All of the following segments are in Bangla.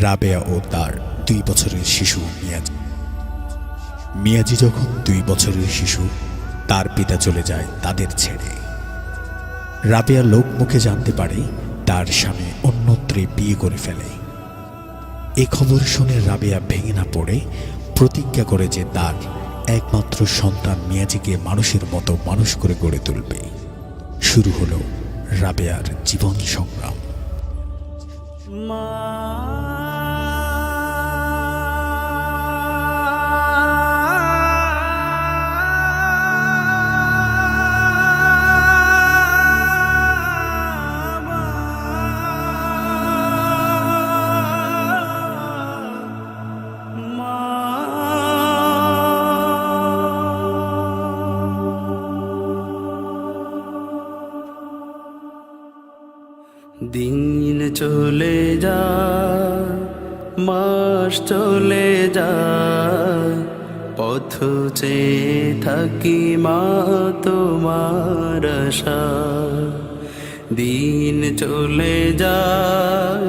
রাবেয়া ও তার 2 বছরের শিশু মিয়াজি। মিয়াজি যখন 2 বছরের শিশু, তার পিতা চলে যায় তাদের ছেড়ে। রাবেয়া লোকমুখে জানতে পারে তার স্বামী অন্যত্রে বিয়ে করে ফেলে। এ খবর শুনে রাবেয়া ভেঙে না পড়ে প্রতিজ্ঞা করে যে তার একমাত্র সন্তান মিয়াজিকে মানুষের মতো মানুষ করে গড়ে তুলবে। শুরু হলো রাবেয়ার জীবন সংগ্রাম। দিন চলে যায়, মাস চলে যায়, পথ চেয়ে থাকি মা তোমার আশায়। দিন চলে যায়,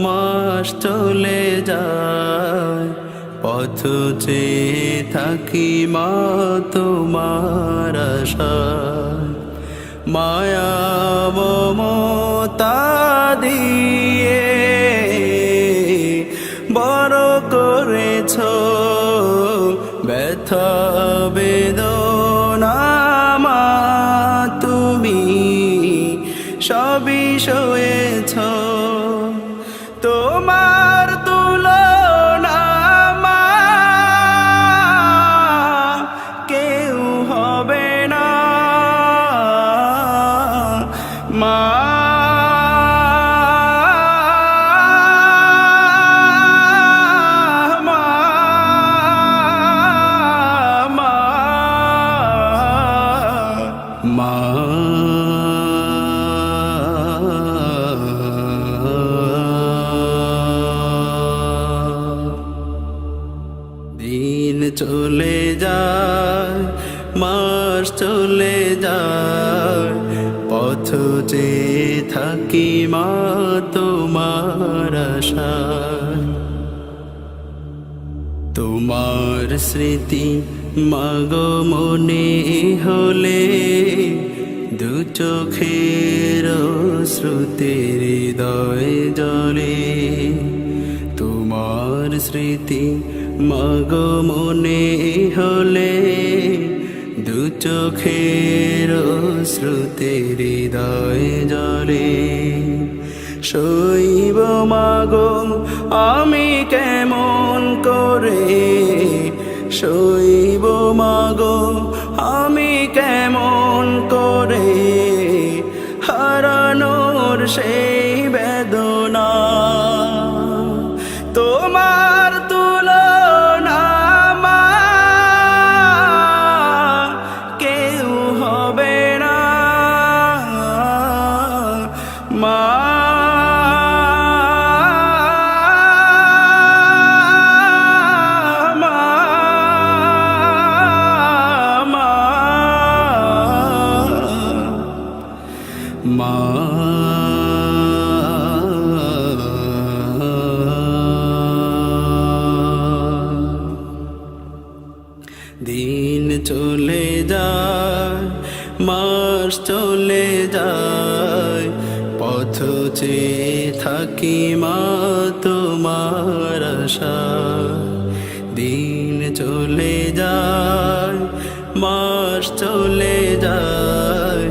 মাস চলে যায়, পথ চেয়ে থাকি মা তোমার আশায়। মায়া মমতা দিয়ে বড় করেছ, ব্যথা বেদনা মা তুমি সবই সয়েছ। তোমার তুলনা মা কেউ হবে না। মা দিন চলে যায়, মাস চলে যায়, পথ চেয়ে থাকি মা তোমার আশায়। তোমার স্মৃতি মাগো মনে হলে, দু চোখের শ্রুতির হৃদয় জলে। তোমার স্মৃতি মাগো মনে হলে, দু চোখের শ্রুতির হৃদয় জলে। শৈব মাগো আমি কেমন করে, শৈব মাগো আমি কেমন করে, হারানোর সেই বেদনা। তোমার তুলনা মা কেউ হবে না। মা দিন চলে যায়, মাস চলে যায়, পথ চেয়ে থাকি মা তোমার আশায়। দিন চলে যায়, মাস চলে যায়,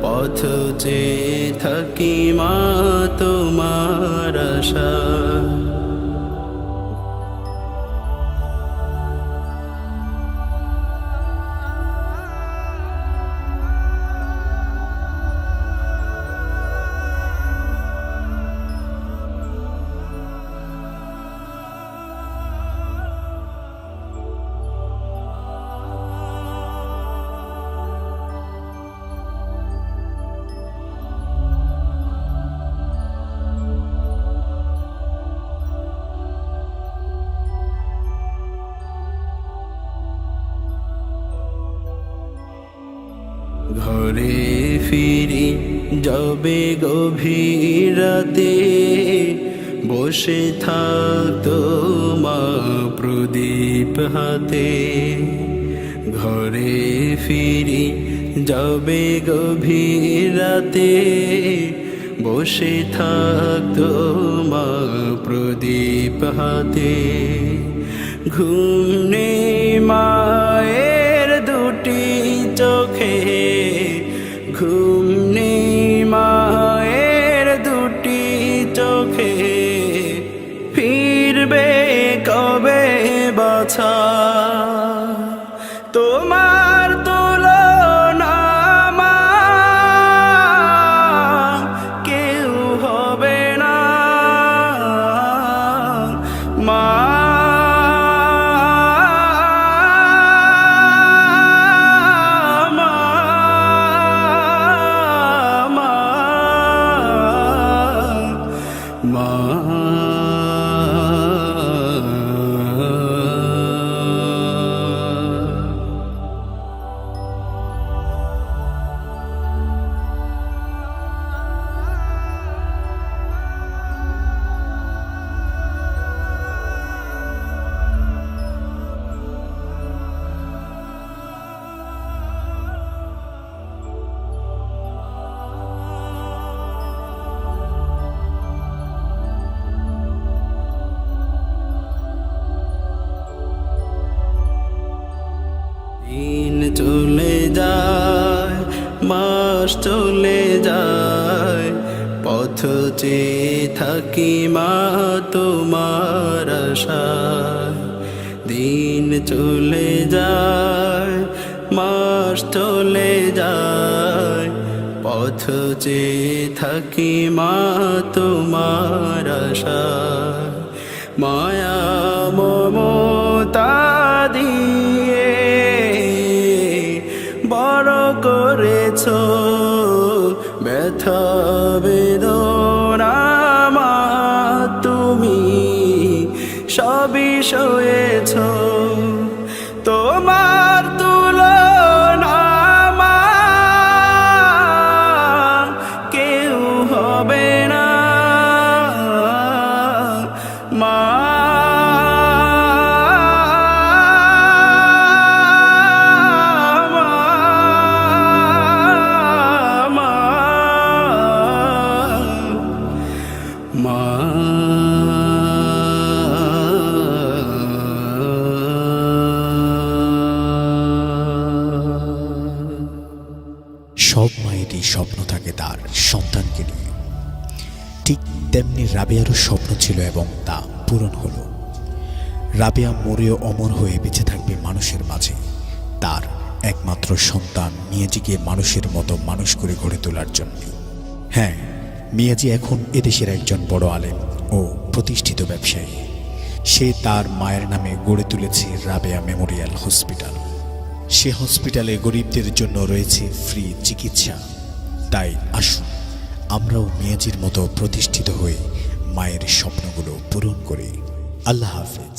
পথ চেয়ে থাকি মা তোমার আশায়। ঘরে ফিরি যবে গভীর রাতে, বসে থাকতো মা প্রদীপ হাতে। ঘরে ফিরি যাবে গভীর রাতে, বসে থাকতো মা প্রদীপ হাতে। ঘুম নেই মায়ের দুটি চোখে, ঘুম নেই মায়ের দুটি চোখে। ফিরবে কবে বাছা, তোমার তুলনা মা কেউ হবে না। মা দিন চলে যায়, মাস চলে যায়, পথ চেয়ে থাকি মা তোমার আশায়। দিন চলে যায়, মাস চলে যায়, পথ চেয়ে থাকি মা তোমার আশায়। মায়া মমতা দিয়ে বড় করেছো, ব্যথা বেদনা মা তুমি সবই সয়েছো। তোমার তুলনা মা কেউ হবে না। মা সব মায়েরই স্বপ্ন থাকে তার সন্তানকে নিয়ে, ঠিক তেমনি রাবেয়ারও স্বপ্ন ছিল এবং তা পূরণ হলো। রাবেয়া মরেও অমর হয়ে বেঁচে থাকবে মানুষের মাঝে, তার একমাত্র সন্তান মিয়াজিকে মানুষের মতো মানুষ করে গড়ে তোলার জন্য। হ্যাঁ, মিয়াজি এখন এদেশের একজন বড় আলেম ও প্রতিষ্ঠিত ব্যবসায়ী। সে তার মায়ের নামে গড়ে তুলেছে রাবেয়া মেমোরিয়াল হসপিটাল। সে হসপিটালে গরিবদের জন্য রয়েছে ফ্রি চিকিৎসা। তাই আসুন আমরাও মিয়াজির মতো প্রতিষ্ঠিত হয়ে মায়ের স্বপ্নগুলো পূরণ করি। আল্লাহ হাফেজ।